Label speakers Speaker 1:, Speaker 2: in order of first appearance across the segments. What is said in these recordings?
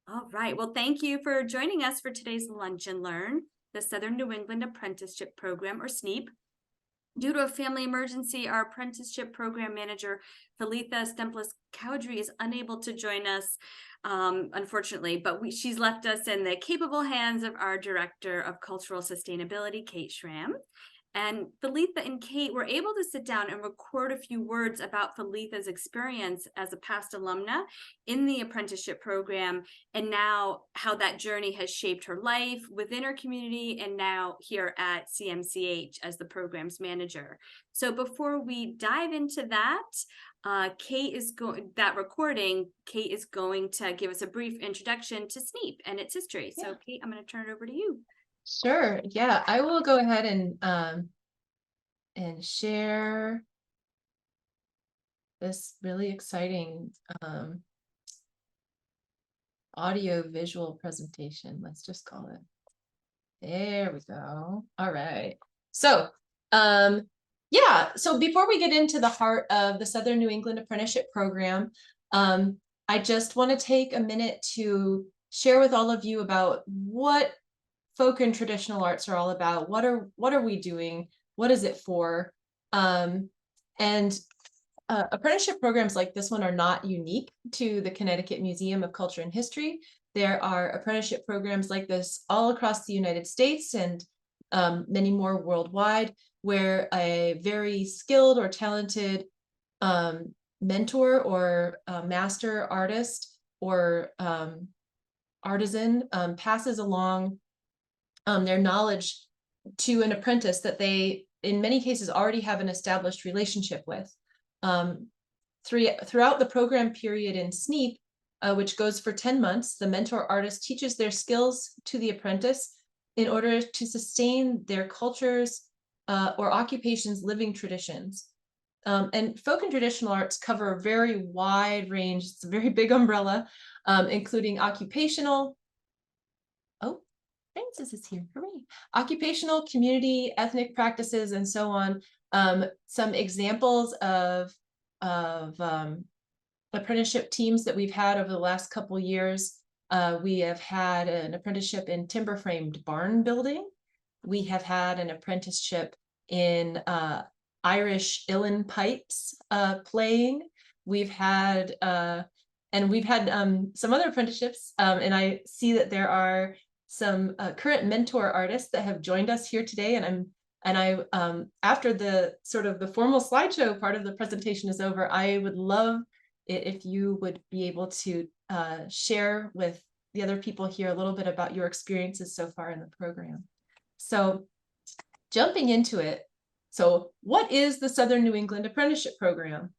Speaker 1: All right. Well, thank you for joining us for today's Lunch and Learn, the Southern New England Apprenticeship Program, or SNEAP. Due to a family emergency, our apprenticeship program manager, Falitha Stemplis-Cowdrey, is unable to join us, unfortunately, but she's left us in the capable hands of our Director of Cultural Sustainability, Kate Schramm. And Falitha and Kate were able to sit down and record a few words about Falitha's experience as a past alumna in the apprenticeship program, and now how that journey has shaped her life within her community, and now here at CMCH as the program's manager. So before we dive into that, Kate is going to give us a brief introduction to SNEAP and its history.
Speaker 2: Yeah.
Speaker 1: So Kate, I'm going to turn it over to you.
Speaker 2: Sure. Yeah, I will go ahead and share this really exciting audio visual presentation. Let's just call it. There we go. All right. So yeah, so before we get into the heart of the Southern New England Apprenticeship Program, I just want to take a minute to share with all of you about what folk and traditional arts are all about. What are we doing? What is it for? And apprenticeship programs like this one are not unique to the Connecticut Museum of Culture and History. There are apprenticeship programs like this all across the United States and many more worldwide, where a very skilled or talented mentor or master artist or artisan passes along their knowledge to an apprentice that they, in many cases, already have an established relationship with. Throughout the program period in SNEAP, which goes for 10 months, the mentor artist teaches their skills to the apprentice in order to sustain their cultures or occupations' living traditions. And folk and traditional arts cover a very wide range. It's a very big umbrella, including occupational, Francis is here, hooray. Occupational, community, ethnic practices, and so on. Some examples of apprenticeship teams that we've had over the last couple years. We have had an apprenticeship in timber framed barn building. We have had an apprenticeship in Irish uilleann pipes playing. We've had some other apprenticeships, and I see that there are some current mentor artists that have joined us here today, and I after the sort of the formal slideshow part of the presentation is over, I would love it if you would be able to share with the other people here a little bit about your experiences so far in the program. So jumping into it, so what is the Southern New England Apprenticeship Program?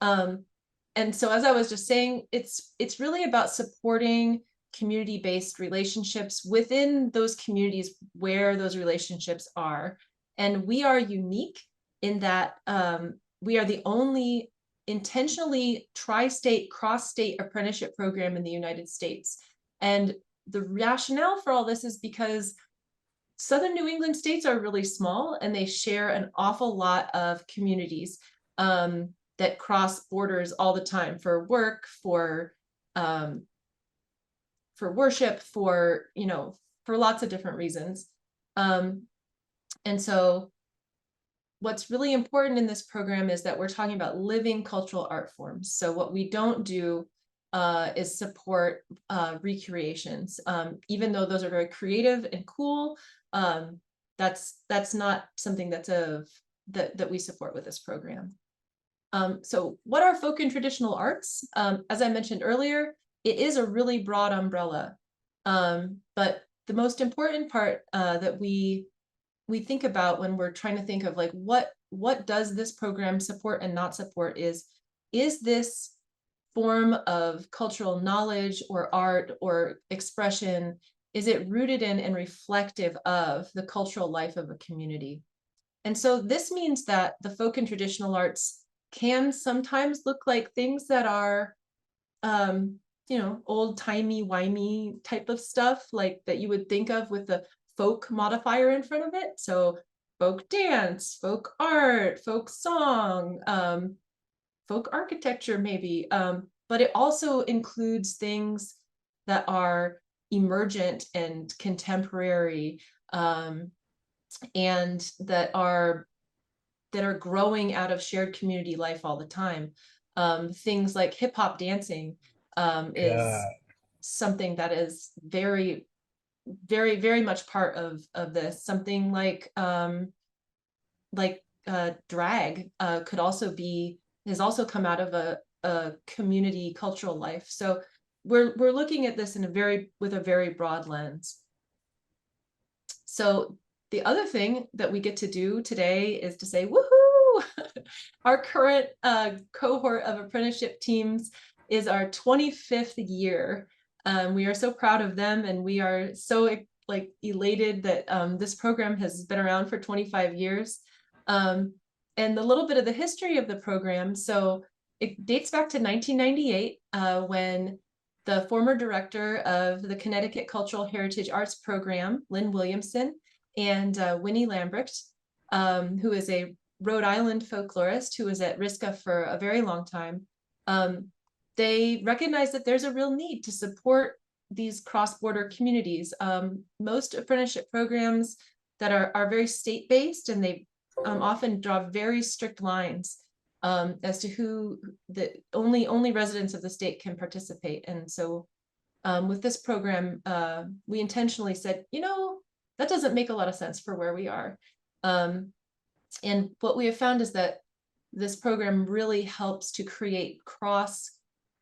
Speaker 2: And so as I was just saying, it's really about supporting community-based relationships within those communities where those relationships are. And we are unique in that we are the only intentionally tri-state, cross-state apprenticeship program in the United States. And the rationale for all this is because Southern New England states are really small, and they share an awful lot of communities that cross borders all the time for work, for worship, for lots of different reasons. And so what's really important in this program is that we're talking about living cultural art forms. So what we don't do is support recreations. Even though those are very creative and cool, that's not something that we support with this program. So what are folk and traditional arts? As I mentioned earlier, it is a really broad umbrella, but the most important part that we think about when we're trying to think of like what does this program support and not support is this form of cultural knowledge or art or expression, is it rooted in and reflective of the cultural life of a community? And so this means that the folk and traditional arts can sometimes look like things that are old-timey, wimey type of stuff, like that you would think of with the folk modifier in front of it. So folk dance, folk art, folk song, folk architecture maybe. But it also includes things that are emergent and contemporary, and that are growing out of shared community life all the time. Things like hip hop dancing is something that is very, very, very much part of this. Something like drag could also be, has also come out of a community cultural life. So we're looking at this in with a very broad lens. So the other thing that we get to do today is to say, woohoo! Our current cohort of apprenticeship teams is our 25th year. We are so proud of them, and we are so elated that this program has been around for 25 years. And a little bit of the history of the program. So it dates back to 1998 when the former director of the Connecticut Cultural Heritage Arts Program, Lynn Williamson, and Winnie Lambrecht, who is a Rhode Island folklorist who was at RISCA for a very long time, they recognize that there's a real need to support these cross-border communities. Most apprenticeship programs that are very state-based, and they often draw very strict lines as to who only residents of the state can participate. And so with this program, we intentionally said, you know, that doesn't make a lot of sense for where we are. And what we have found is that this program really helps to create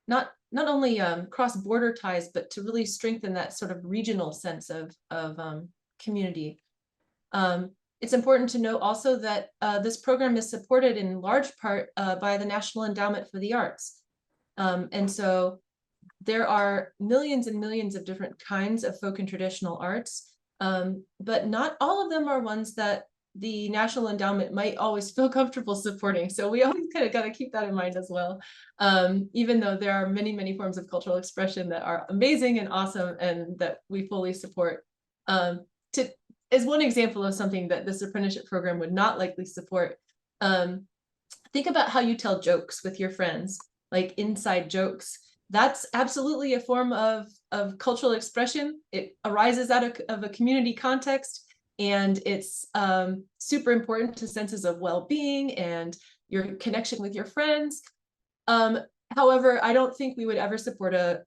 Speaker 2: not only cross-border ties, but to really strengthen that sort of regional sense of community. It's important to note also that this program is supported in large part by the National Endowment for the Arts. And so there are millions and millions of different kinds of folk and traditional arts, but not all of them are ones that the National Endowment might always feel comfortable supporting. So we always kind of got to keep that in mind as well. Even though there are many, many forms of cultural expression that are amazing and awesome and that we fully support. As one example of something that this apprenticeship program would not likely support, think about how you tell jokes with your friends, like inside jokes. That's absolutely a form of cultural expression. It arises out of a community context, and it's super important to senses of well-being and your connection with your friends. However, I don't think we would ever support a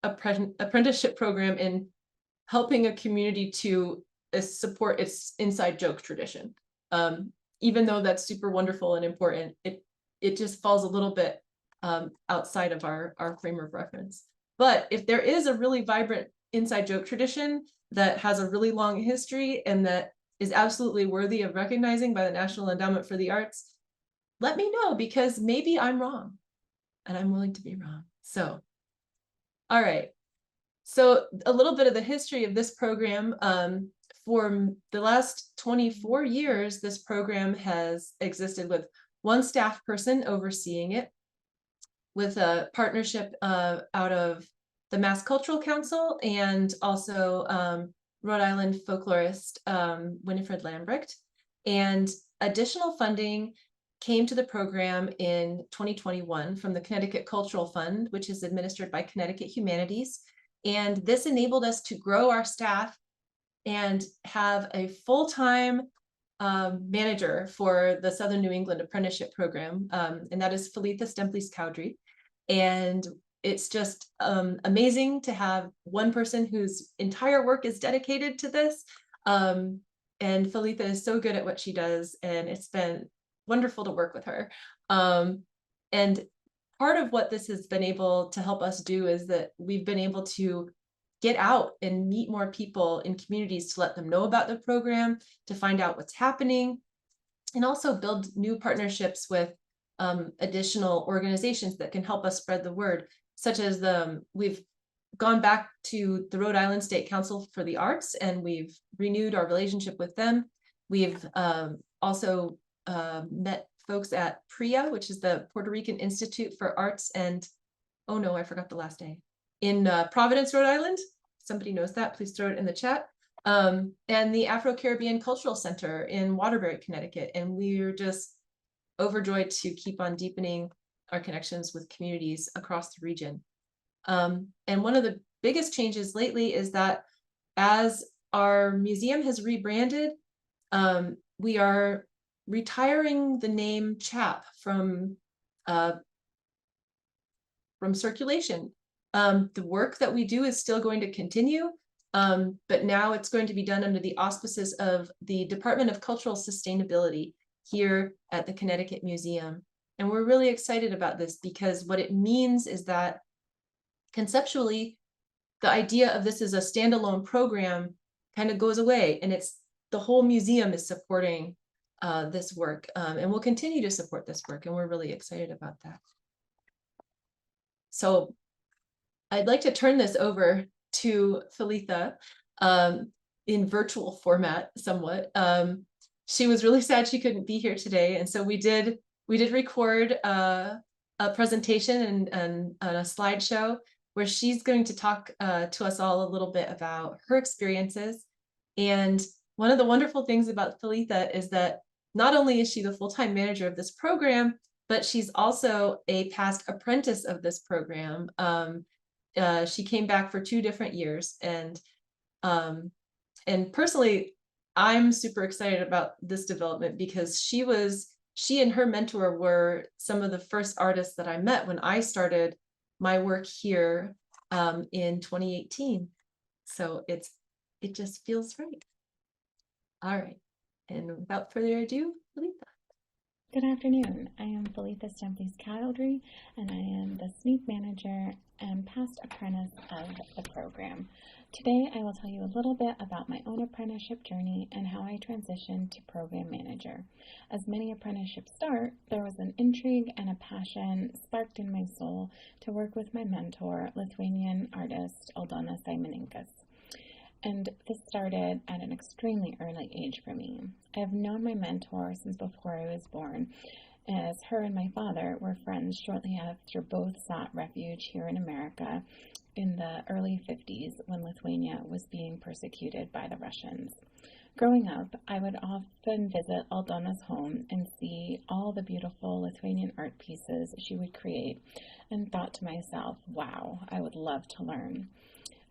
Speaker 2: apprenticeship program in helping a community to support its inside joke tradition. Even though that's super wonderful and important, it just falls a little bit outside of our frame of reference. But if there is a really vibrant inside joke tradition that has a really long history and that is absolutely worthy of recognizing by the National Endowment for the Arts, let me know, because maybe I'm wrong and I'm willing to be wrong. So, all right. So a little bit of the history of this program. For the last 24 years, this program has existed with one staff person overseeing it, with a partnership out of the Mass Cultural Council and also Rhode Island folklorist Winifred Lambrecht. And additional funding came to the program in 2021 from the Connecticut Cultural Fund, which is administered by Connecticut Humanities. And this enabled us to grow our staff and have a full-time manager for the Southern New England Apprenticeship Program, and that is Falitha Stemplis-Cowdrey. And it's just amazing to have one person whose entire work is dedicated to this. And Falitha is so good at what she does, and it's been wonderful to work with her. And part of what this has been able to help us do is that we've been able to get out and meet more people in communities to let them know about the program, to find out what's happening, and also build new partnerships with additional organizations that can help us spread the word, such as we've gone back to the Rhode Island State Council for the Arts, and we've renewed our relationship with them. We've also met folks at PRIA, which is the Puerto Rican Institute for Arts and, oh no, I forgot the last day, in Providence, Rhode Island. Somebody knows that, please throw it in the chat. And the Afro-Caribbean Cultural Center in Waterbury, Connecticut. And we're just overjoyed to keep on deepening our connections with communities across the region. And one of the biggest changes lately is that as our museum has rebranded, we are retiring the name CHAP from circulation. The work that we do is still going to continue, but now it's going to be done under the auspices of the Department of Cultural Sustainability here at the Connecticut Museum. And we're really excited about this because what it means is that conceptually, the idea of this as a standalone program kind of goes away, and it's the whole museum is supporting this work, and we'll continue to support this work, and we're really excited about that. So I'd like to turn this over to Felicia in virtual format somewhat. She was really sad she couldn't be here today, and so we did record a presentation and a slideshow where she's going to talk to us all a little bit about her experiences. And one of the wonderful things about Felicia is that not only is she the full-time manager of this program, but she's also a past apprentice of this program. She came back for 2 different years, and personally, I'm super excited about this development because she and her mentor were some of the first artists that I met when I started my work here in 2018. So it just feels right. All right, and without further ado, Felicia.
Speaker 3: Good afternoon. I am Felicia Stempley-Cowdery, and I am the SNEAP manager and past apprentice of the program. Today, I will tell you a little bit about my own apprenticeship journey and how I transitioned to program manager. As many apprenticeships start, there was an intrigue and a passion sparked in my soul to work with my mentor, Lithuanian artist Aldona Simoninkas. And this started at an extremely early age for me. I have known my mentor since before I was born, as her and my father were friends shortly after both sought refuge here in America in the early 50s when Lithuania was being persecuted by the Russians. Growing up, I would often visit Aldona's home and see all the beautiful Lithuanian art pieces she would create, and thought to myself, wow, I would love to learn.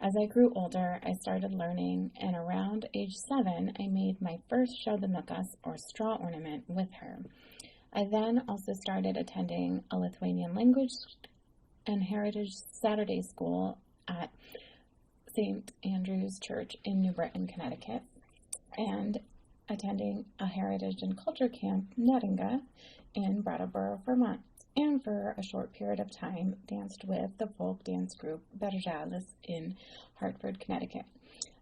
Speaker 3: As I grew older, I started learning, and around age 7, I made my first šaudinukas, or straw ornament, with her. I then also started attending a Lithuanian language and heritage Saturday school at St. Andrew's Church in New Britain, Connecticut, and attending a heritage and culture camp, Nottinga, in Brattleboro, Vermont. And for a short period of time, danced with the folk dance group Berželis in Hartford, Connecticut.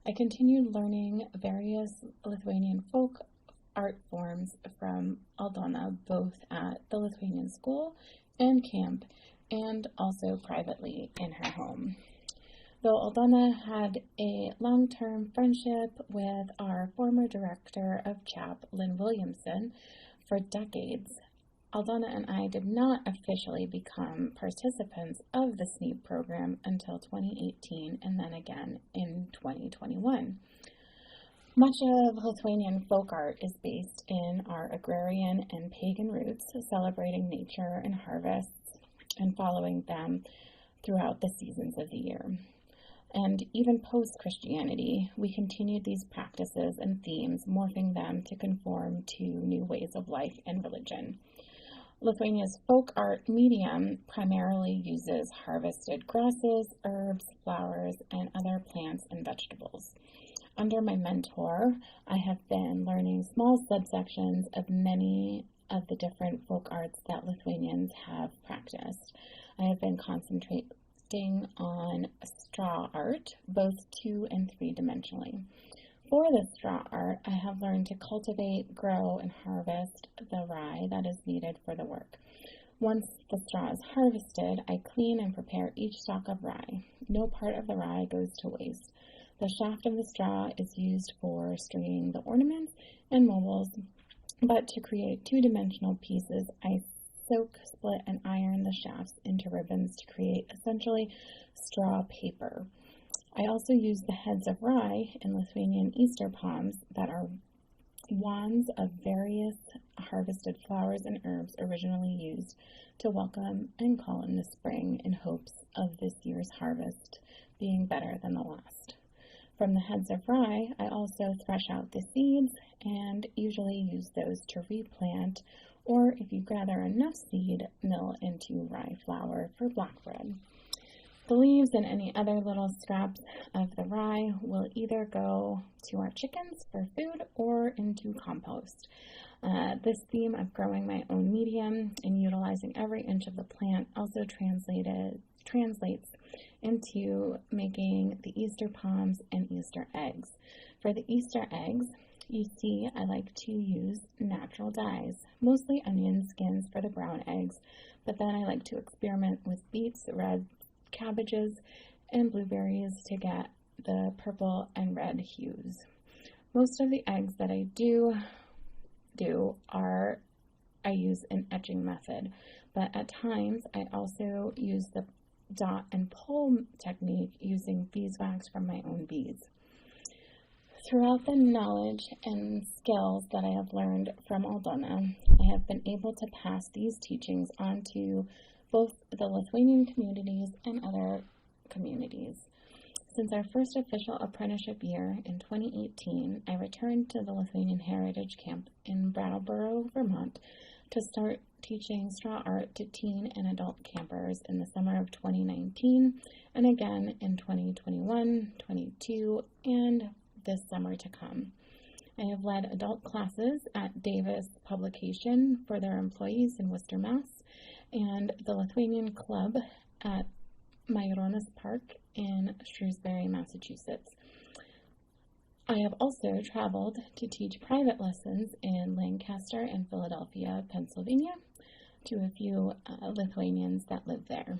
Speaker 3: I continued learning various Lithuanian folk art forms from Aldona, both at the Lithuanian school and camp, and also privately in her home. Though Aldona had a long-term friendship with our former director of CHAP, Lynn Williamson, for decades, Aldona and I did not officially become participants of the SNEAP program until 2018 and then again in 2021. Much of Lithuanian folk art is based in our agrarian and pagan roots, celebrating nature and harvests and following them throughout the seasons of the year. And even post-Christianity, we continued these practices and themes, morphing them to conform to new ways of life and religion. Lithuania's folk art medium primarily uses harvested grasses, herbs, flowers, and other plants and vegetables. Under my mentor, I have been learning small subsections of many of the different folk arts that Lithuanians have practiced. I have been concentrating on straw art, both 2- and 3-dimensionally. For this straw art, I have learned to cultivate, grow, and harvest the rye that is needed for the work. Once the straw is harvested, I clean and prepare each stalk of rye. No part of the rye goes to waste. The shaft of the straw is used for stringing the ornaments and mobiles, but to create 2-dimensional pieces, I soak, split, and iron the shafts into ribbons to create essentially straw paper. I also use the heads of rye in Lithuanian Easter palms that are wands of various harvested flowers and herbs originally used to welcome and call in the spring in hopes of this year's harvest being better than the last. From the heads of rye, I also thresh out the seeds and usually use those to replant, or if you gather enough seed, mill into rye flour for black bread. The leaves and any other little scraps of the rye will either go to our chickens for food or into compost. This theme of growing my own medium and utilizing every inch of the plant also translates into making the Easter palms and Easter eggs. For the Easter eggs, you see I like to use natural dyes, mostly onion skins for the brown eggs, but then I like to experiment with beets, red cabbages, and blueberries to get the purple and red hues. Most of the eggs that I do I use an etching method, but at times I also use the dot and pull technique using beeswax from my own bees. Throughout the knowledge and skills that I have learned from Aldona, I have been able to pass these teachings on to both the Lithuanian communities and other communities. Since our first official apprenticeship year in 2018, I returned to the Lithuanian Heritage Camp in Brattleboro, Vermont, to start teaching straw art to teen and adult campers in the summer of 2019, and again in 2021, 22, and this summer to come. I have led adult classes at Davis Publication for their employees in Worcester, Mass, and the Lithuanian Club at Maironis Park in Shrewsbury, Massachusetts. I have also traveled to teach private lessons in Lancaster and Philadelphia, Pennsylvania, to a few Lithuanians that live there.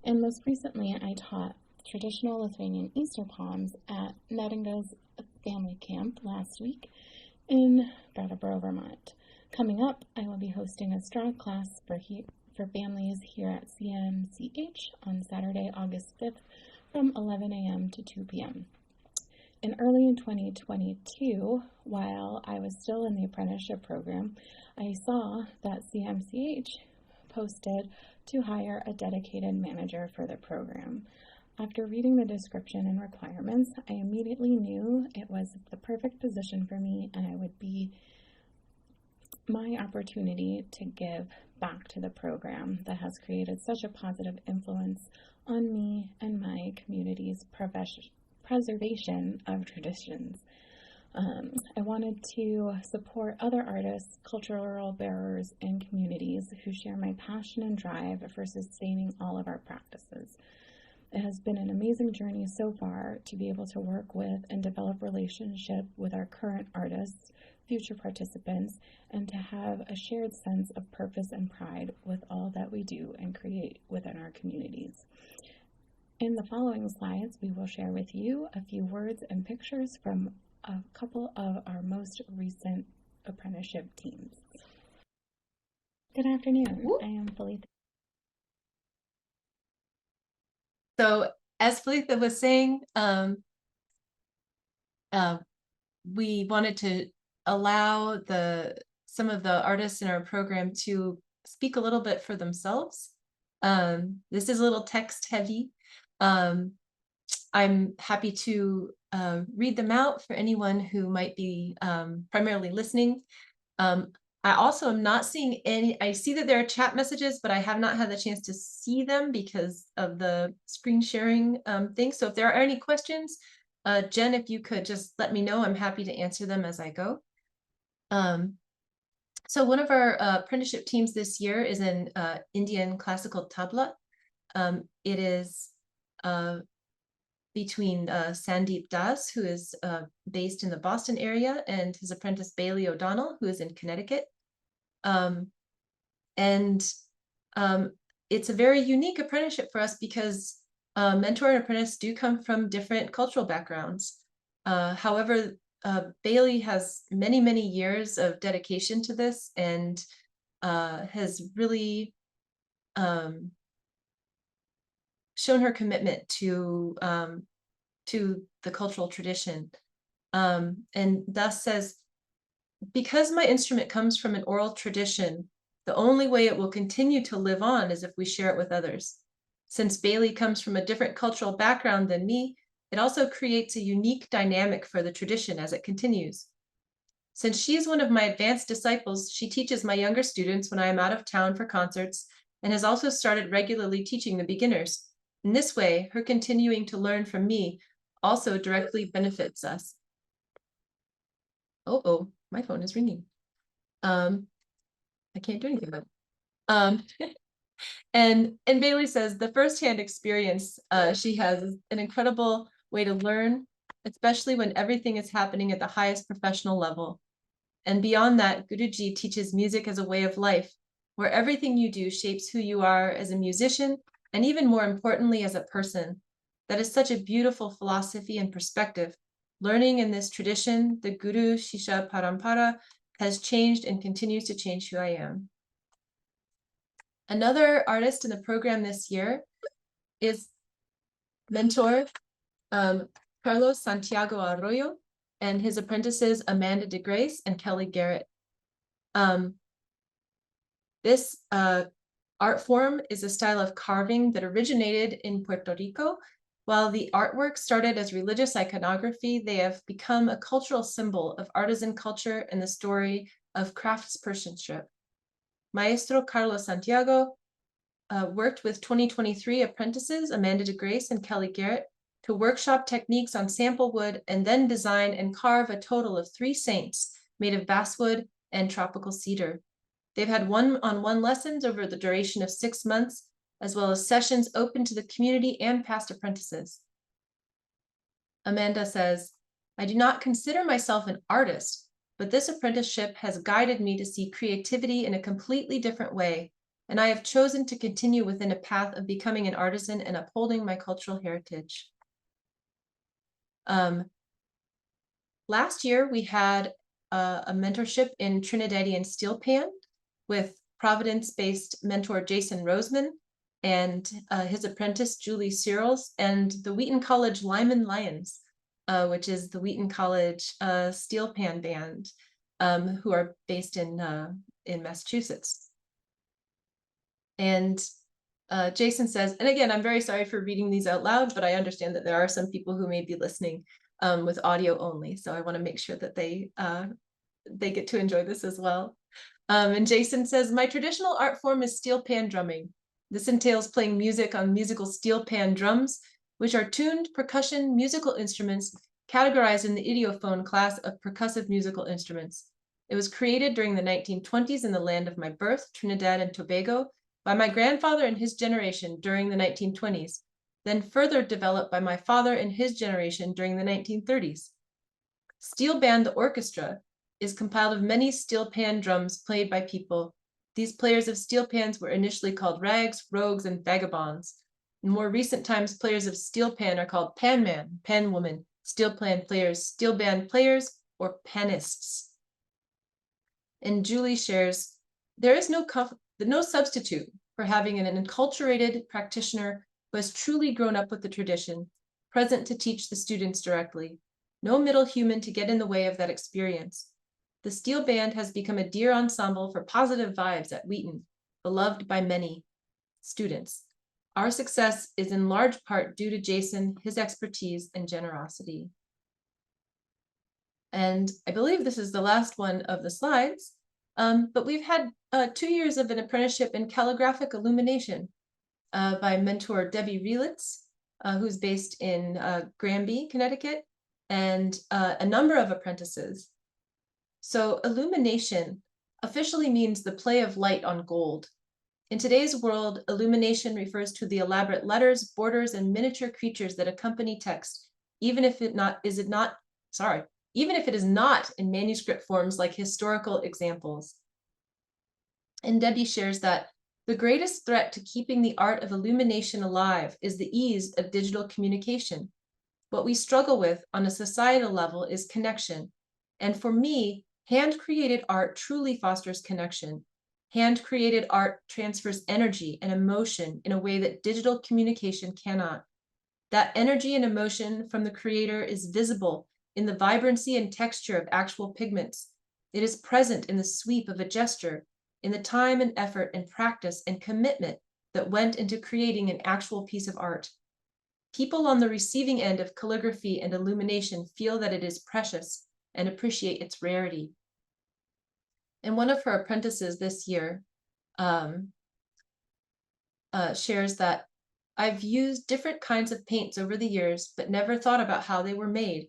Speaker 3: And most recently, I taught traditional Lithuanian Easter palms at Nettinga's family camp last week in Brattleboro, Vermont. Coming up, I will be hosting a straw class for families here at CCHAP on Saturday, August 5th from 11 a.m. to 2 p.m. And early in 2022, while I was still in the apprenticeship program, I saw that CCHAP posted to hire a dedicated manager for the program. After reading the description and requirements, I immediately knew it was the perfect position for me, and it would be my opportunity to give back to the program that has created such a positive influence on me and my community's preservation of traditions. I wanted to support other artists, cultural bearers, and communities who share my passion and drive for sustaining all of our practices. It has been an amazing journey so far to be able to work with and develop relationship with our current artists, future participants, and to have a shared sense of purpose and pride with all that we do and create within our communities. In the following slides, we will share with you a few words and pictures from a couple of our most recent apprenticeship teams. Good afternoon. I am Felipe.
Speaker 2: So as Felipe was saying, we wanted to allow some of the artists in our program to speak a little bit for themselves. This is a little text heavy. I'm happy to read them out for anyone who might be primarily listening. I also am not seeing any, I see that there are chat messages, but I have not had the chance to see them because of the screen sharing thing. So if there are any questions, Jen, if you could just let me know, I'm happy to answer them as I go. So one of our apprenticeship teams this year is an Indian classical tabla. It is between Sandeep Das, who is based in the Boston area, and his apprentice Bailey O'Donnell, who is in Connecticut. It's a very unique apprenticeship for us because mentor and apprentice do come from different cultural backgrounds. However, Bailey has many, many years of dedication to this and has really shown her commitment to the cultural tradition. And thus says because my instrument comes from an oral tradition, the only way it will continue to live on is if we share it with others. Since Bailey comes from a different cultural background than me, it also creates a unique dynamic for the tradition as it continues. Since she is one of my advanced disciples, she teaches my younger students when I am out of town for concerts and has also started regularly teaching the beginners. In this way, her continuing to learn from me also directly benefits us. Oh, my phone is ringing. I can't do anything about it. And Bailey says the firsthand experience she has is an incredible way to learn, especially when everything is happening at the highest professional level. And beyond that, Guruji teaches music as a way of life, where everything you do shapes who you are as a musician, and even more importantly, as a person. That is such a beautiful philosophy and perspective. Learning in this tradition, the Guru Shishya Parampara, has changed and continues to change who I am. Another artist in the program this year is mentor Carlos Santiago Arroyo and his apprentices Amanda DeGrace and Kelly Garrett. This art form is a style of carving that originated in Puerto Rico. While the artwork started as religious iconography, they have become a cultural symbol of artisan culture and the story of craftspersonship. Maestro Carlos Santiago worked with 2023 apprentices, Amanda DeGrace and Kelly Garrett, to workshop techniques on sample wood and then design and carve a total of 3 saints made of basswood and tropical cedar. They've had one-on-one lessons over the duration of 6 months, as well as sessions open to the community and past apprentices. Amanda says, I do not consider myself an artist, but this apprenticeship has guided me to see creativity in a completely different way, and I have chosen to continue within a path of becoming an artisan and upholding my cultural heritage. Last year, we had a mentorship in Trinidadian steel pan with Providence-based mentor Jason Roseman and his apprentice Julie Searles and the Wheaton College Lyman Lions, which is the Wheaton College steel pan band, who are based in Massachusetts. And Jason says, and again, I'm very sorry for reading these out loud, but I understand that there are some people who may be listening with audio only, so I want to make sure that they get to enjoy this as well. And Jason says, my traditional art form is steel pan drumming. This entails playing music on musical steel pan drums, which are tuned percussion musical instruments categorized in the idiophone class of percussive musical instruments. It was created during the 1920s in the land of my birth, Trinidad and Tobago, by my grandfather and his generation during the 1920s, then further developed by my father and his generation during the 1930s. Steel band, the orchestra, is compiled of many steel pan drums played by people. These players of steel pans were initially called rags, rogues, and vagabonds. In more recent times, players of steel pan are called pan man, pan woman, steel pan players, steel band players, or panists. And Julie shares, there is no substitute for having an enculturated practitioner who has truly grown up with the tradition, present to teach the students directly. No middle human to get in the way of that experience. The steel band has become a dear ensemble for positive vibes at Wheaton, beloved by many students. Our success is in large part due to Jason, his expertise and generosity. And I believe this is the last one of the slides, but we've had 2 years of an apprenticeship in calligraphic illumination by mentor Debbie Relitz, who's based in Granby, Connecticut, and a number of apprentices. So illumination officially means the play of light on gold. In today's world, illumination refers to the elaborate letters, borders, and miniature creatures that accompany text, even if it is not in manuscript forms like historical examples. And Debbie shares that the greatest threat to keeping the art of illumination alive is the ease of digital communication. What we struggle with on a societal level is connection. And for me, hand-created art truly fosters connection. Hand-created art transfers energy and emotion in a way that digital communication cannot. That energy and emotion from the creator is visible in the vibrancy and texture of actual pigments, It is present in the sweep of a gesture, in the time and effort and practice and commitment that went into creating an actual piece of art. People on the receiving end of calligraphy and illumination feel that it is precious and appreciate its rarity. And one of her apprentices this year shares that I've used different kinds of paints over the years, but never thought about how they were made.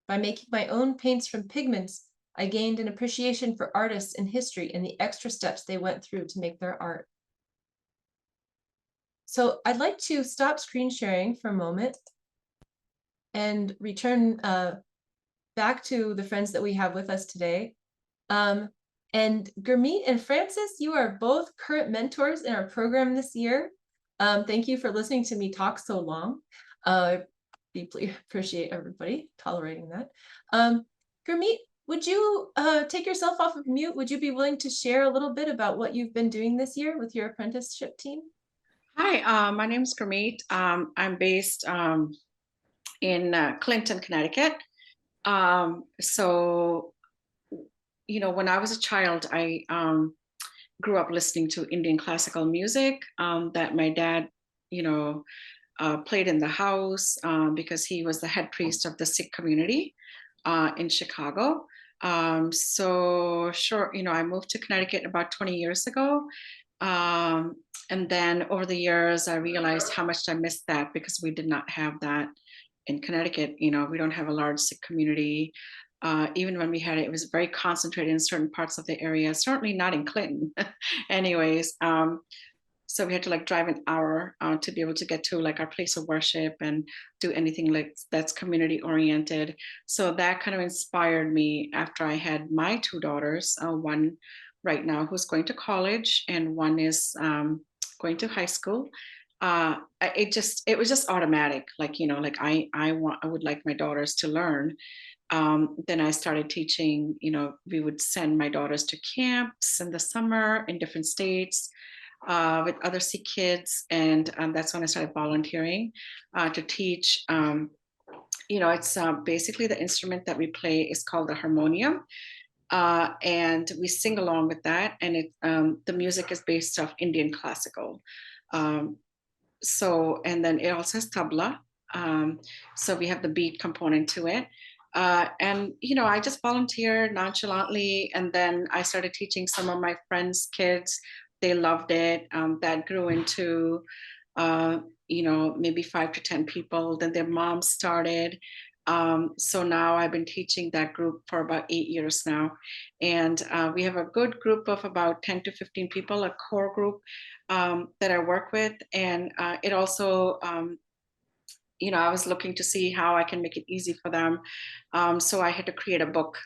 Speaker 2: By making my own paints from pigments, I gained an appreciation for artists and history and the extra steps they went through to make their art. So I'd like to stop screen sharing for a moment and return back to the friends that we have with us today. And Gurmeet and Francis, you are both current mentors in our program this year. Thank you for listening to me talk so long. Deeply appreciate everybody tolerating that. Gurmeet, would you take yourself off of mute? Would you be willing to share a little bit about what you've been doing this year with your apprenticeship team?
Speaker 4: Hi, my name is Gurmeet. I'm based in Clinton, Connecticut. So, you know, when I was a child, I grew up listening to Indian classical music that my dad, you know, played in the house because he was the head priest of the Sikh community in Chicago. So sure, you know, I moved to Connecticut about 20 years ago. And then over the years, I realized how much I missed that because we did not have that in Connecticut. You know, we don't have a large Sikh community. Even when we had it, it was very concentrated in certain parts of the area, certainly not in Clinton. Anyways, so we had to like drive an hour to be able to get to like our place of worship and do anything like that's community oriented. So that kind of inspired me after I had my two daughters, one right now who's going to college and one is going to high school. It was just automatic. Like, you know, like I would like my daughters to learn. Then I started teaching, you know, we would send my daughters to camps in the summer in different states with other Sikh kids. And that's when I started volunteering to teach. You know, it's basically the instrument that we play is called the harmonium. And we sing along with that. And the music is based off Indian classical. So, and then it also has tabla. So we have the beat component to it. And, you know, I just volunteered nonchalantly. And then I started teaching some of my friends' kids. They loved it. That grew into, you know, maybe 5 to 10 people. Then their moms started. So now I've been teaching that group for about 8 years now. And we have a good group of about 10 to 15 people, a core group that I work with. And it also, you know, I was looking to see how I can make it easy for them. So I had to create a book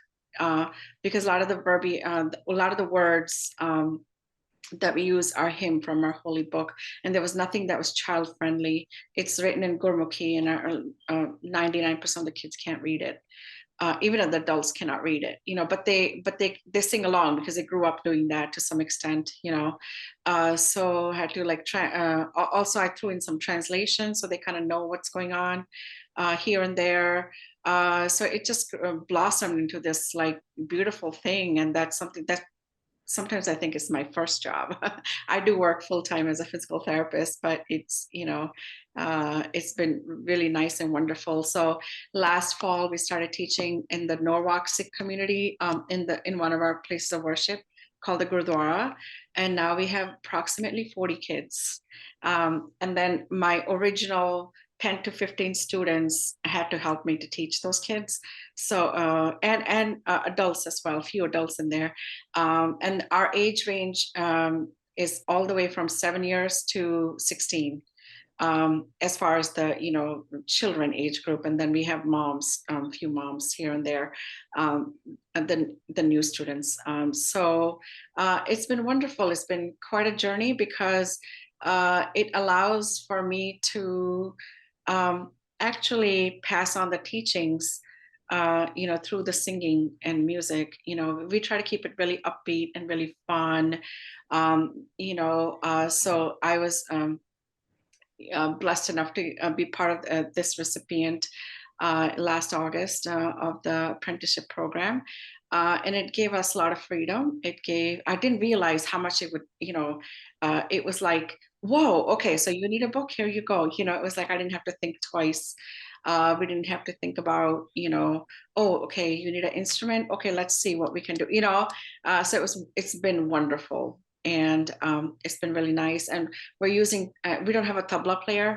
Speaker 4: because a lot of the words that we use are hymn from our holy book, and there was nothing that was child friendly. It's written in Gurmukhi, and 99% of the kids can't read it. Even the adults cannot read it, you know. But they sing along because they grew up doing that to some extent, you know. So I had to like try. Also, I threw in some translation so they kind of know what's going on here and there. So it just blossomed into this like beautiful thing, and that's something that sometimes I think it's my first job. I do work full time as a physical therapist, but it's, you know, it's been really nice and wonderful. So last fall, we started teaching in the Norwalk Sikh community in one of our places of worship called the Gurdwara. And now we have approximately 40 kids. And then my original 10 to 15 students had to help me to teach those kids. So, and adults as well, a few adults in there. And our age range is all the way from 7 years to 16, as far as the, you know, children age group. And then we have moms, a few moms here and there, and then the new students. So it's been wonderful. It's been quite a journey because it allows for me to actually pass on the teachings, you know, through the singing and music. You know, we try to keep it really upbeat and really fun. You know, so I was blessed enough to be part of this recipient last August of the apprenticeship program. And it gave us a lot of freedom. I didn't realize how much it would, it was like, whoa, okay, so you need a book, here you go. It was like I didn't have to think twice. We didn't have to think about, oh, okay, you need an instrument. Okay, let's see what we can do, so it's been wonderful. And it's been really nice. And we're using, we don't have a tabla player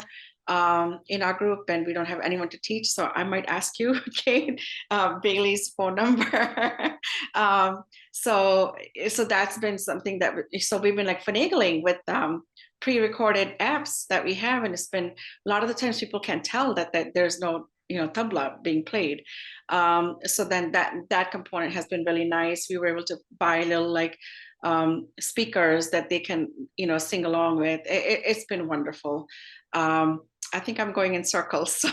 Speaker 4: in our group, and we don't have anyone to teach. So I might ask you, Kate, Bailey's phone number. So that's been something that, so we've been like finagling with pre-recorded apps that we have. And it's been, a lot of the times people can't tell that there's no, tabla being played. So then that component has been really nice. We were able to buy little like speakers that they can, sing along with. It's been wonderful. I think I'm going in circles, so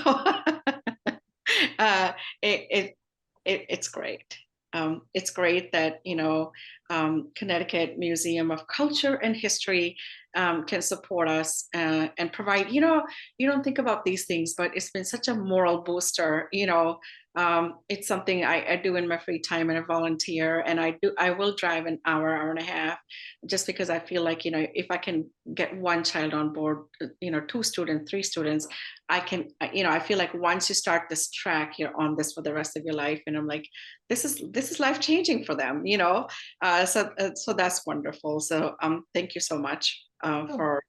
Speaker 4: it's great. It's great that Connecticut Museum of Culture and History can support us and provide. You don't think about these things, but it's been such a moral booster. It's something I do in my free time, and I volunteer, and I will drive an hour and a half, just because I feel like, if I can get one child on board, 2 students, 3 students, I can, I feel like once you start this track, you're on this for the rest of your life. And I'm like, this is life changing for them, so that's wonderful. So thank you so much for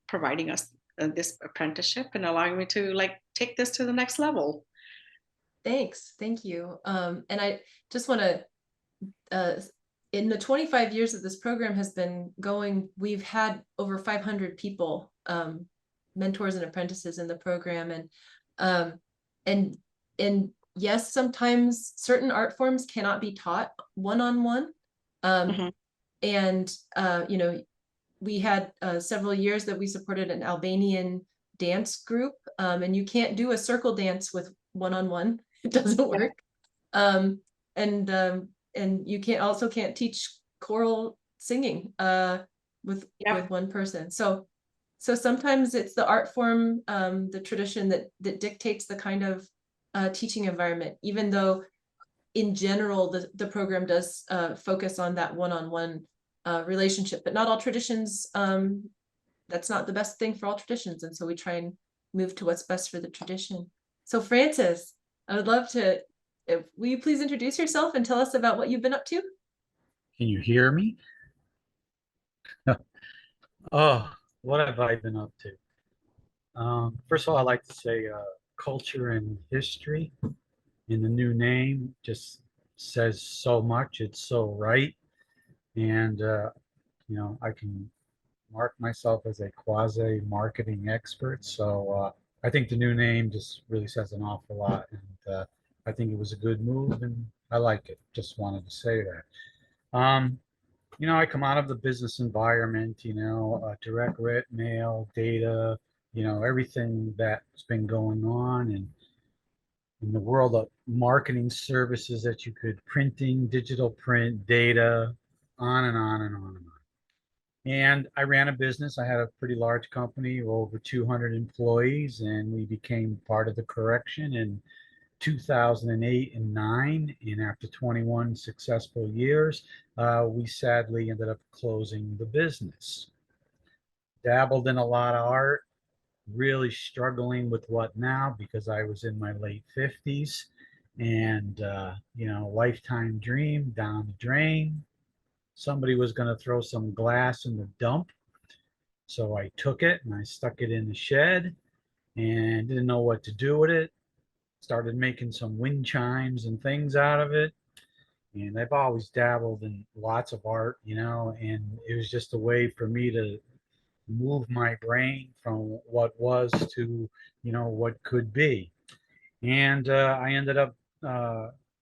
Speaker 4: providing us this apprenticeship and allowing me to like take this to the next level.
Speaker 2: Thanks. Thank you. And I just want to, in the 25 years that this program has been going, we've had over 500 people, mentors and apprentices in the program. And yes, sometimes certain art forms cannot be taught one-on-one. And, we had several years that we supported an Albanian dance group, and you can't do a circle dance with one-on-one. It doesn't work. And you can't teach choral singing with one person. So sometimes it's the art form, the tradition that dictates the kind of teaching environment, even though in general the program does focus on that one-on-one relationship, but not all traditions, that's not the best thing for all traditions. And so we try and move to what's best for the tradition. So Frances, I would love to, will you please introduce yourself and tell us about what you've been up to?
Speaker 5: Can you hear me? Oh, what have I been up to? First of all, I'd like to say culture and history in the new name just says so much. It's so right. And, I can mark myself as a quasi marketing expert. So I think the new name just really says an awful lot. And I think it was a good move, and I like it. Just wanted to say that. I come out of the business environment, direct mail, data, everything that's been going on, and in the world of marketing services that you could printing, digital print, data, on and on and on and on. And I ran a business. I had a pretty large company, over 200 employees, and we became part of the correction in 2008 and 9. And after 21 successful years, we sadly ended up closing the business. Dabbled in a lot of art, really struggling with what now, because I was in my late 50s, and lifetime dream down the drain. Somebody was going to throw some glass in the dump, so I took it and I stuck it in the shed and didn't know what to do with it. Started making some wind chimes and things out of it, and I've always dabbled in lots of art, and it was just a way for me to move my brain from what was to what could be. And I ended up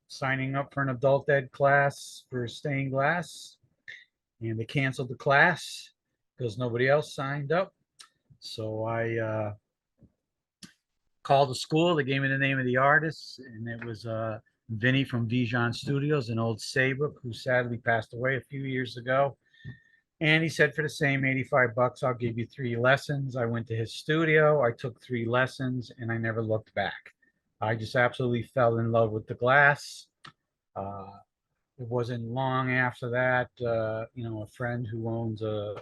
Speaker 5: signing up for an adult ed class for stained glass, and they canceled the class because nobody else signed up. So I called the school. They gave me the name of the artist, and it was Vinny from Vision Studios in Old Saybrook, who sadly passed away a few years ago. And he said, for the same 85 bucks, I'll give you 3 lessons. I went to his studio, I took 3 lessons, and I never looked back. I just absolutely fell in love with the glass. Uh, it wasn't long after that, a friend who owns a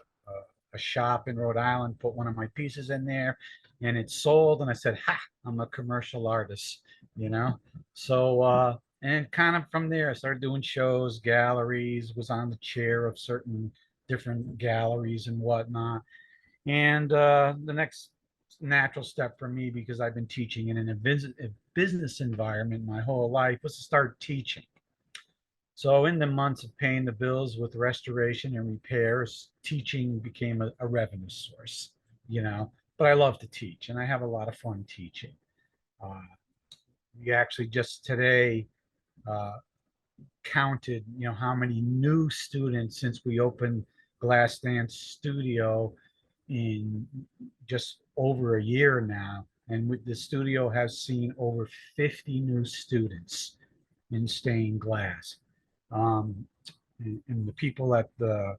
Speaker 5: shop in Rhode Island put one of my pieces in there and it sold. And I said, ha, I'm a commercial artist, you know? So, and kind of from there, I started doing shows, galleries, was on the chair of certain different galleries and whatnot. And the next natural step for me, because I've been teaching in a business environment my whole life, was to start teaching. So in the months of paying the bills with restoration and repairs, teaching became a revenue source, you know, but I love to teach and I have a lot of fun teaching. Uh, we actually just today counted, how many new students since we opened Glass Dance Studio in just over a year now. And with the studio has seen over 50 new students in stained glass. And the people at the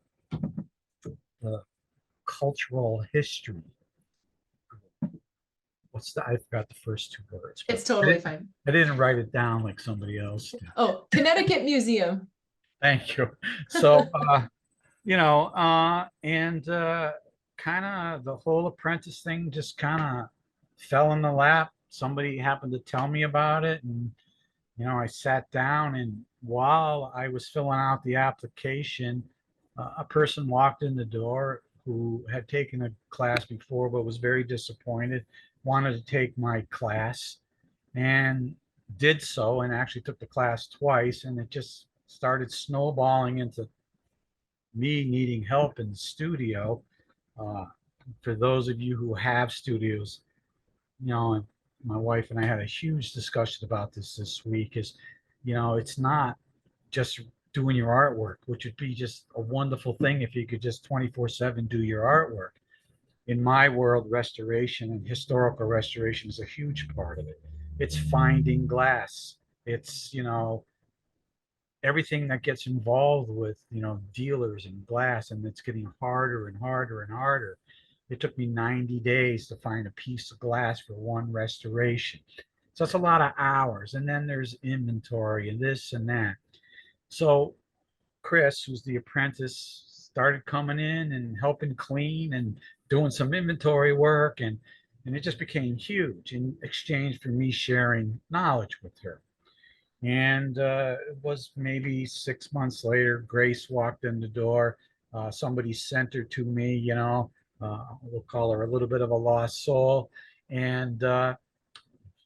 Speaker 5: cultural history. I forgot the first 2 words.
Speaker 2: It's totally fine.
Speaker 5: I didn't write it down like somebody else did.
Speaker 2: Oh, Connecticut Museum.
Speaker 5: Thank you. So, and kind of the whole apprentice thing just kind of fell in the lap. Somebody happened to tell me about it, and I sat down, and while I was filling out the application, a person walked in the door who had taken a class before but was very disappointed, wanted to take my class, and did so, and actually took the class twice, and it just started snowballing into me needing help in the studio. For those of you who have studios, my wife and I had a huge discussion about this week, is, it's not just doing your artwork, which would be just a wonderful thing if you could just 24/7 do your artwork. In my world, restoration and historical restoration is a huge part of it. It's finding glass. It's, everything that gets involved with, dealers in glass, and it's getting harder and harder and harder. It took me 90 days to find a piece of glass for one restoration. So it's a lot of hours. And then there's inventory and this and that. So Chris, who's the apprentice, started coming in and helping clean and doing some inventory work. And it just became huge in exchange for me sharing knowledge with her. And it was maybe 6 months later, Grace walked in the door. Somebody sent her to me, we'll call her a little bit of a lost soul. And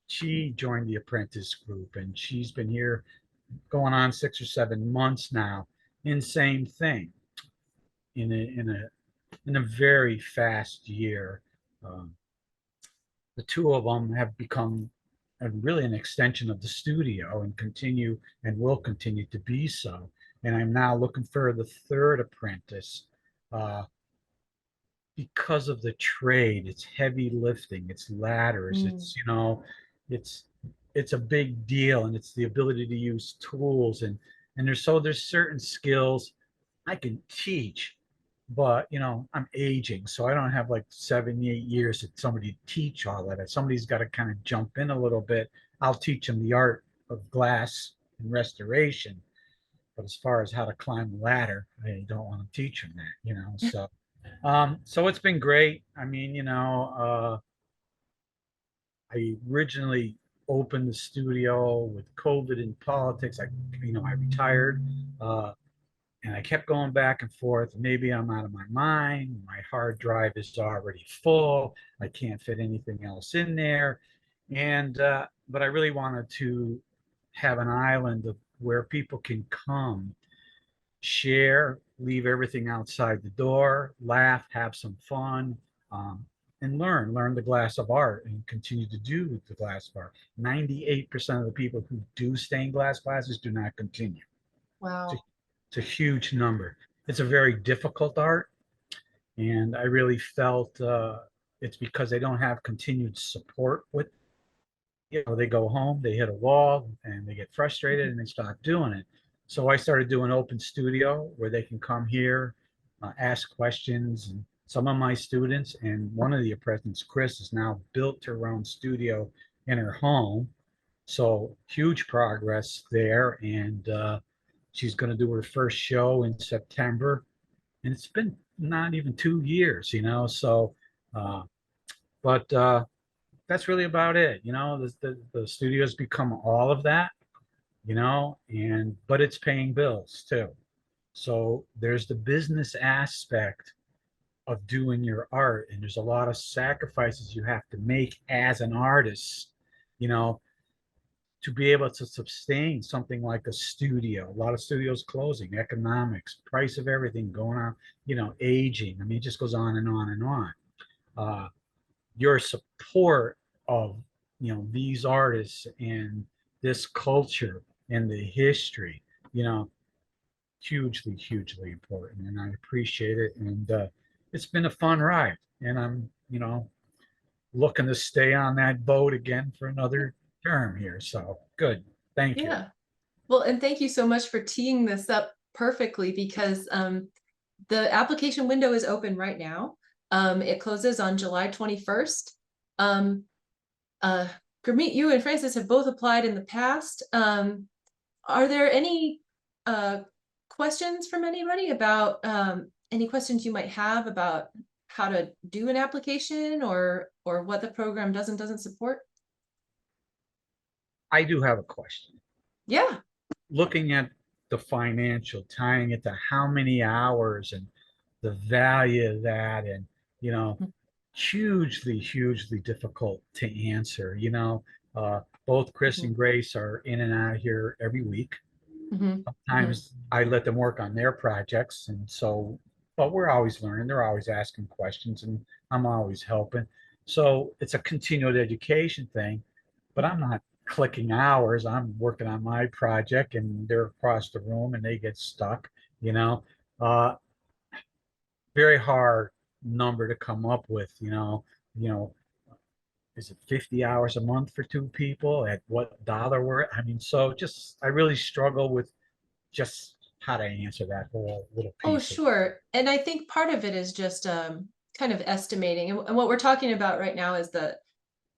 Speaker 5: she joined the apprentice group, and she's been here going on 6 or 7 months now. And same thing, in a very fast year. The two of them have become really an extension of the studio, and continue and will continue to be so. And I'm now looking for the third apprentice. Because of the trade, it's heavy lifting, it's ladders, it's it's a big deal, and it's the ability to use tools, and there's certain skills I can teach, but I'm aging, so I don't have like 7, 8 years that somebody teach all that. Somebody's got to kind of jump in a little bit. I'll teach them the art of glass and restoration, but as far as how to climb a ladder, I don't want to teach them that, so so it's been great. I mean, I originally opened the studio with COVID and politics. I retired, and I kept going back and forth. Maybe I'm out of my mind. My hard drive is already full. I can't fit anything else in there. And, but I really wanted to have an island of where people can come, share, leave everything outside the door, laugh, have some fun, and learn the glass of art, and continue to do the glass of art. 98% of the people who do stained glass glasses do not continue.
Speaker 2: Wow.
Speaker 5: It's a huge number. It's a very difficult art, and I really felt it's because they don't have continued support with. They go home, they hit a wall, and they get frustrated, and they stop doing it. So I started doing open studio where they can come here, ask questions. And some of my students and one of the apprentices, Chris, has now built her own studio in her home. So huge progress there. And she's going to do her first show in September. And it's been not even 2 years, so, but that's really about it. The studio's become all of that, but it's paying bills too. So there's the business aspect of doing your art, and there's a lot of sacrifices you have to make as an artist, you know, to be able to sustain something like a studio. A lot of studios closing, economics, price of everything going on, aging. I mean, it just goes on and on and on. Your support of, these artists and this culture and the history, hugely, hugely important. And I appreciate it. And it's been a fun ride. And I'm, looking to stay on that boat again for another term here. So good. Thank you.
Speaker 2: Yeah. Well, and thank you so much for teeing this up perfectly, because the application window is open right now. It closes on July 21st. Gurmeet, you and Francis have both applied in the past. Are there any questions from anybody about any questions you might have about how to do an application or what the program does and doesn't support?
Speaker 5: I do have a question.
Speaker 2: Yeah.
Speaker 5: Looking at the financial, tying it to how many hours and the value of that, and hugely, hugely difficult to answer. Both Chris and Grace are in and out of here every week. Sometimes I let them work on their projects, and so, but we're always learning. They're always asking questions, and I'm always helping. So it's a continued education thing, but I'm not clicking hours. I'm working on my project, and they're across the room, and they get stuck. Very hard number to come up with. Is it 50 hours a month for two people? At what dollar we're? I mean, so just I really struggle with just how to answer that whole little piece.
Speaker 2: Oh, sure. And I think part of it is just kind of estimating. And what we're talking about right now is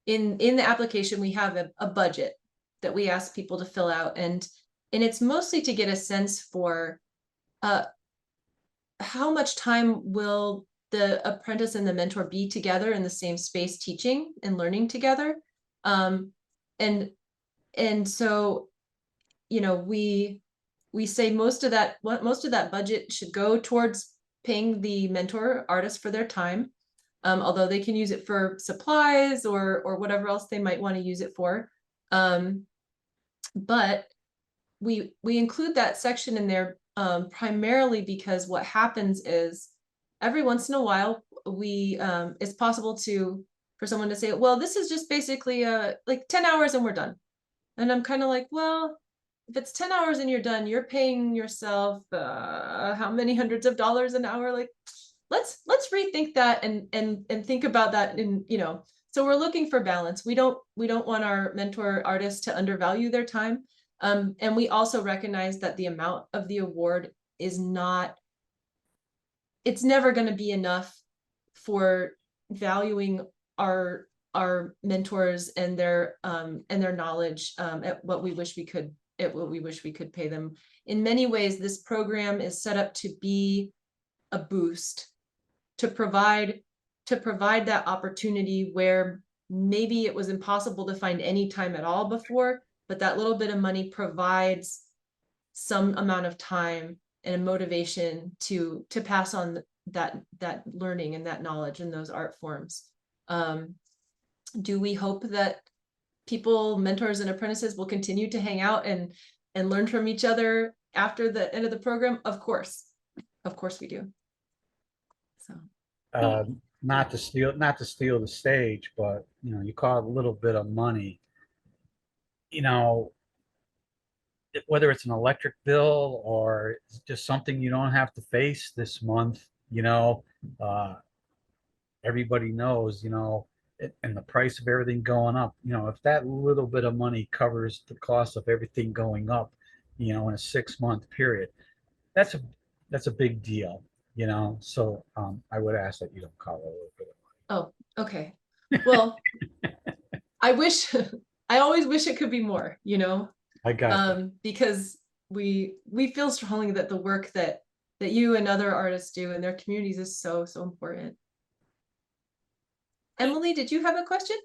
Speaker 2: in the application, we have a budget that we ask people to fill out. And it's mostly to get a sense for how much time will the apprentice and the mentor be together in the same space teaching and learning together. And so, we say most of that budget should go towards paying the mentor artists for their time, although they can use it for supplies or whatever else they might want to use it for. But we include that section in there primarily because what happens is every once in a while it's possible for someone to say, well, this is just basically like 10 hours and we're done. And I'm kind of like, well, if it's 10 hours and you're done, you're paying yourself how many hundreds of dollars an hour? Like, let's rethink that and think about that. And so we're looking for balance. We don't want our mentor artists to undervalue their time. And we also recognize that the amount of the award is it's never going to be enough for valuing our mentors and their knowledge at what we wish we could pay them. In many ways, this program is set up to be a boost, to provide that opportunity where maybe it was impossible to find any time at all before, but that little bit of money provides some amount of time and a motivation to pass on that learning and that knowledge in those art forms. Do we hope that mentors and apprentices will continue to hang out and learn from each other after the end of the program? Of course we do. So
Speaker 5: not to steal the stage, but you call it a little bit of money. Whether it's an electric bill or it's just something you don't have to face this month, everybody knows, and the price of everything going up, if that little bit of money covers the cost of everything going up, in a 6-month period, that's a big deal. you know, so I would ask that you don't call it over.
Speaker 2: Oh, okay. Well, I wish, I always wish it could be more, you know,
Speaker 5: I got that.
Speaker 2: because we feel strongly that the work that you and other artists do in their communities is so important. Emily, did you have a question?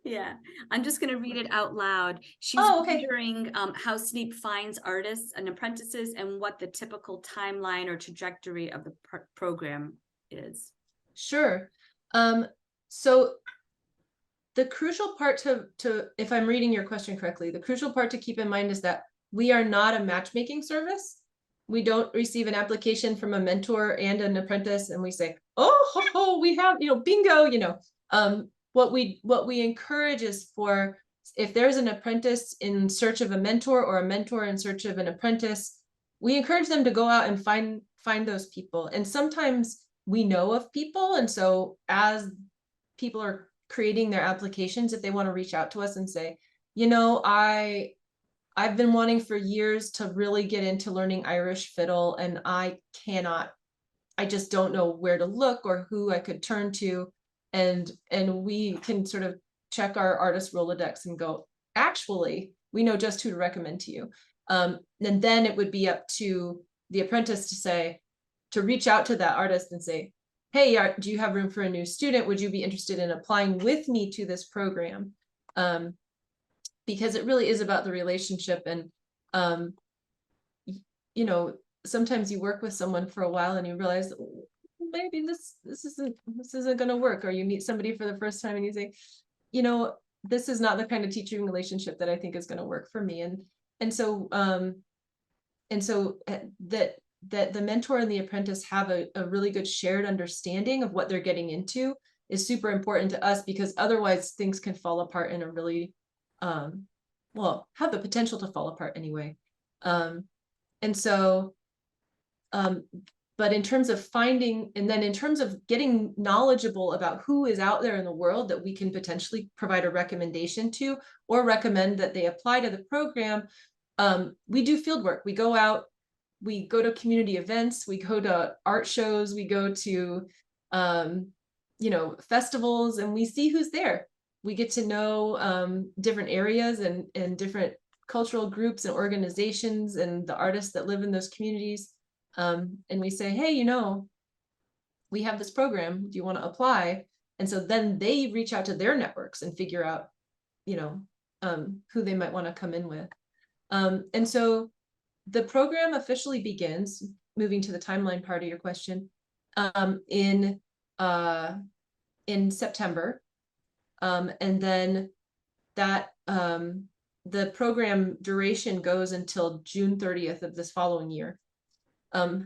Speaker 1: Yeah, I'm just going to read it out loud. She's
Speaker 2: Oh, okay.
Speaker 1: wondering how SNEAP finds artists and apprentices and what the typical timeline or trajectory of the program is.
Speaker 2: Sure. So the crucial part to, if I'm reading your question correctly, the crucial part to keep in mind is that we are not a matchmaking service. We don't receive an application from a mentor and an apprentice and we say, oh, ho, ho, we have, you know, bingo, you know. What we encourage is for, if there's an apprentice in search of a mentor or a mentor in search of an apprentice, we encourage them to go out and find those people. And sometimes we know of people, and so as people are creating their applications, if they want to reach out to us and say, you know, I've been wanting for years to really get into learning Irish fiddle, and I just don't know where to look or who I could turn to. And we can sort of check our artist Rolodex and go, actually, we know just who to recommend to you. And then it would be up to the apprentice to reach out to that artist and say, hey, do you have room for a new student? Would you be interested in applying with me to this program? Because it really is about the relationship. And, you know, sometimes you work with someone for a while and you realize, maybe this isn't going to work. Or you meet somebody for the first time and you say, you know, this is not the kind of teaching relationship that I think is going to work for me. And so that the mentor and the apprentice have a really good shared understanding of what they're getting into is super important to us, because otherwise things can fall apart in a really, well, have the potential to fall apart anyway. And so, but in terms of finding, and then in terms of getting knowledgeable about who is out there in the world that we can potentially provide a recommendation to, or recommend that they apply to the program, we do field work. We go out, we go to community events, we go to art shows, we go to, you know, festivals, and we see who's there. We get to know different areas and different cultural groups and organizations and the artists that live in those communities. And we say, hey, you know, we have this program, do you want to apply? And so then they reach out to their networks and figure out, you know, who they might want to come in with. And so the program officially begins, moving to the timeline part of your question, in September. And then that the program duration goes until June 30th of this following year.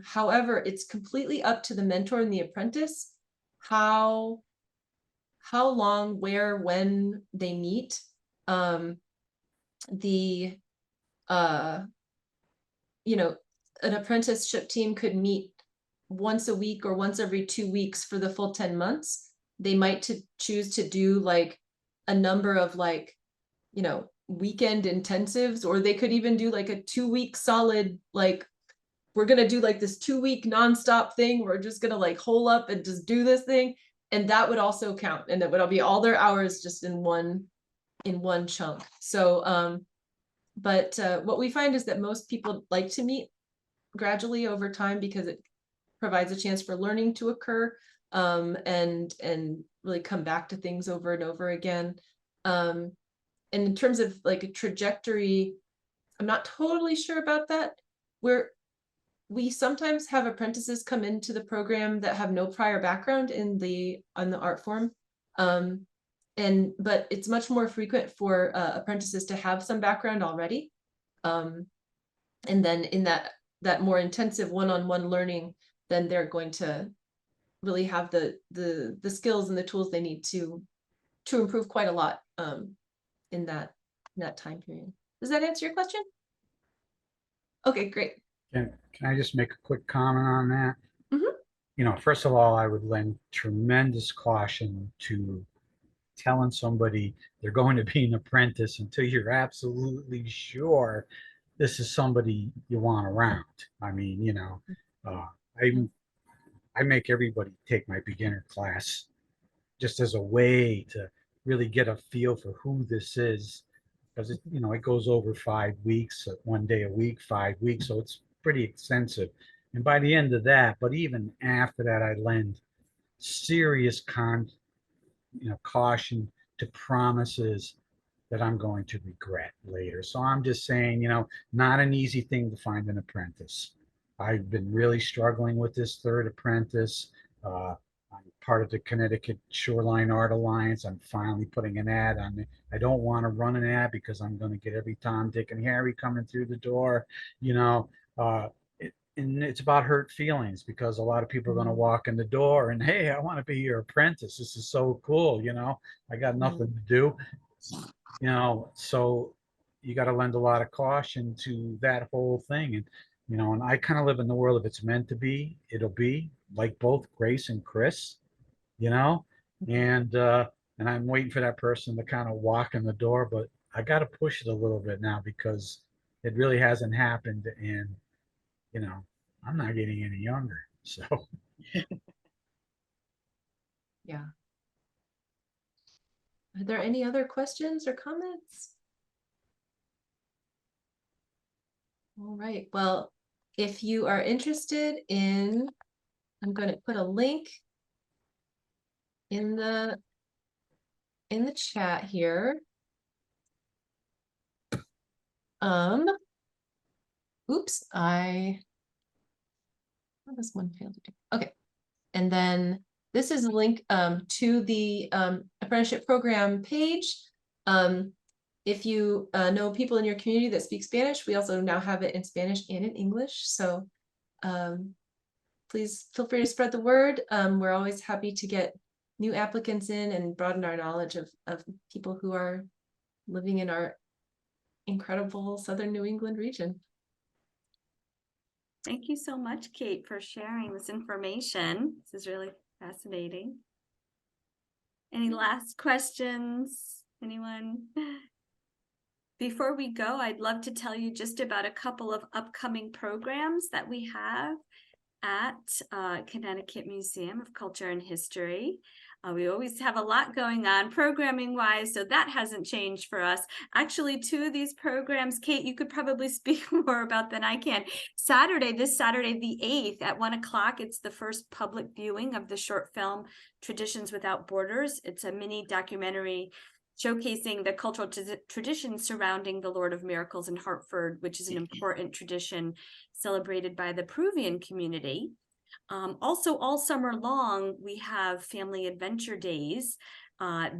Speaker 2: However, it's completely up to the mentor and the apprentice how long, where, when they meet. You know, an apprenticeship team could meet once a week or once every 2 weeks for the full 10 months. They might choose to do like a number of, like, you know, weekend intensives, or they could even do like a 2-week solid, like, we're going to do like this 2-week nonstop thing. We're just going to like hole up and just do this thing. And that would also count. And that would all be all their hours just in one chunk. So, but what we find is that most people like to meet gradually over time because it provides a chance for learning to occur, and really come back to things over and over again. And in terms of like a trajectory, I'm not totally sure about that. We sometimes have apprentices come into the program that have no prior background on the art form. But it's much more frequent for apprentices to have some background already. And then in that more intensive one-on-one learning, then they're going to really have the skills and the tools they need to improve quite a lot in that time period. Does that answer your question? Okay, great.
Speaker 5: Can I just make a quick comment on that?
Speaker 2: Mhm.
Speaker 5: You know, first of all, I would lend tremendous caution to telling somebody they're going to be an apprentice until you're absolutely sure this is somebody you want around. I mean, you know, I make everybody take my beginner class just as a way to really get a feel for who this is. Because it, it goes over 5 weeks, 1 day a week, 5 weeks. So it's pretty extensive. And by the end of that, but even after that, I lend serious caution to promises that I'm going to regret later. So I'm just saying, not an easy thing to find an apprentice. I've been really struggling with this third apprentice. I'm part of the Connecticut Shoreline Art Alliance. I'm finally putting an ad on it. I don't want to run an ad because I'm going to get every Tom, Dick, and Harry coming through the door. And it's about hurt feelings because a lot of people are going to walk in the door and, hey, I want to be your apprentice. This is so cool. I got nothing to do. So you got to lend a lot of caution to that whole thing. And I kind of live in the world, if it's meant to be, it'll be, like both Grace and Chris, and I'm waiting for that person to kind of walk in the door, but I got to push it a little bit now because it really hasn't happened. And, I'm not getting any younger. So,
Speaker 2: Yeah. Are there any other questions or comments? All right. Well, if you are interested in, I'm going to put a link in the chat here. Oops, what does one fail to do? Okay. And then this is a link to the apprenticeship program page. If you know people in your community that speak Spanish, we also now have it in Spanish and in English. So please feel free to spread the word. We're always happy to get new applicants in and broaden our knowledge of people who are living in our incredible Southern New England region.
Speaker 1: Thank you so much, Kate, for sharing this information. This is really fascinating. Any last questions? Anyone? Before we go, I'd love to tell you just about a couple of upcoming programs that we have at Connecticut Museum of Culture and History. We always have a lot going on programming wise, so that hasn't changed for us. Actually, 2 of these programs, Kate, you could probably speak more about than I can. This Saturday, the 8th at 1 o'clock, it's the first public viewing of the short film Traditions Without Borders. It's a mini documentary showcasing the cultural traditions surrounding the Lord of Miracles in Hartford, which is an important tradition celebrated by the Peruvian community. Also, all summer long, we have family adventure days.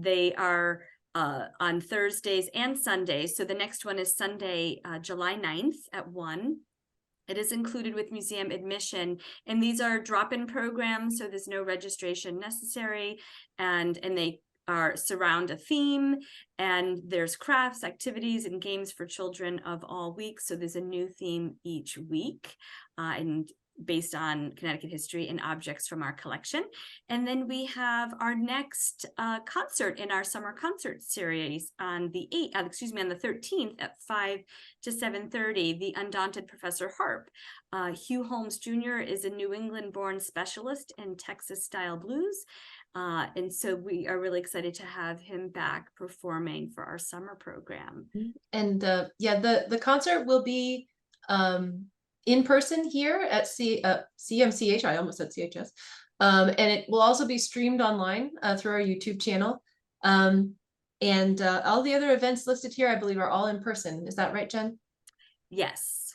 Speaker 1: They are on Thursdays and Sundays. So the next one is Sunday, July 9th at 1. It is included with museum admission, and these are drop-in programs, so there's no registration necessary, and they surround a theme, and there's crafts, activities, and games for children of all weeks. So there's a new theme each week, and based on Connecticut history and objects from our collection. And then we have our next concert in our summer concert series on the 13th at 5 to 7:30, The Undaunted Professor Harp. Hugh Holmes Jr. is a New England-born specialist in Texas-style blues. And so we are really excited to have him back performing for our summer program.
Speaker 2: And the concert will be in person here at CMCH. I almost said CHS. And it will also be streamed online through our YouTube channel. And all the other events listed here, I believe, are all in person. Is that right, Jen?
Speaker 1: Yes.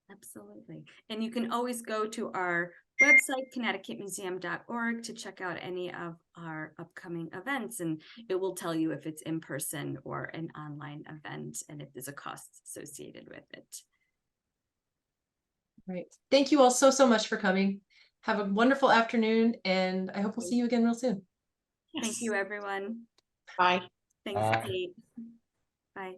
Speaker 1: Absolutely. And you can always go to our website, connecticutmuseum.org, to check out any of our upcoming events, and it will tell you if it's in person or an online event and if there's a cost associated with it.
Speaker 2: Right. Thank you all so much for coming. Have a wonderful afternoon, and I hope we'll see you again real soon.
Speaker 1: Thank you, everyone.
Speaker 4: Bye.
Speaker 1: Thanks, Kate. Bye.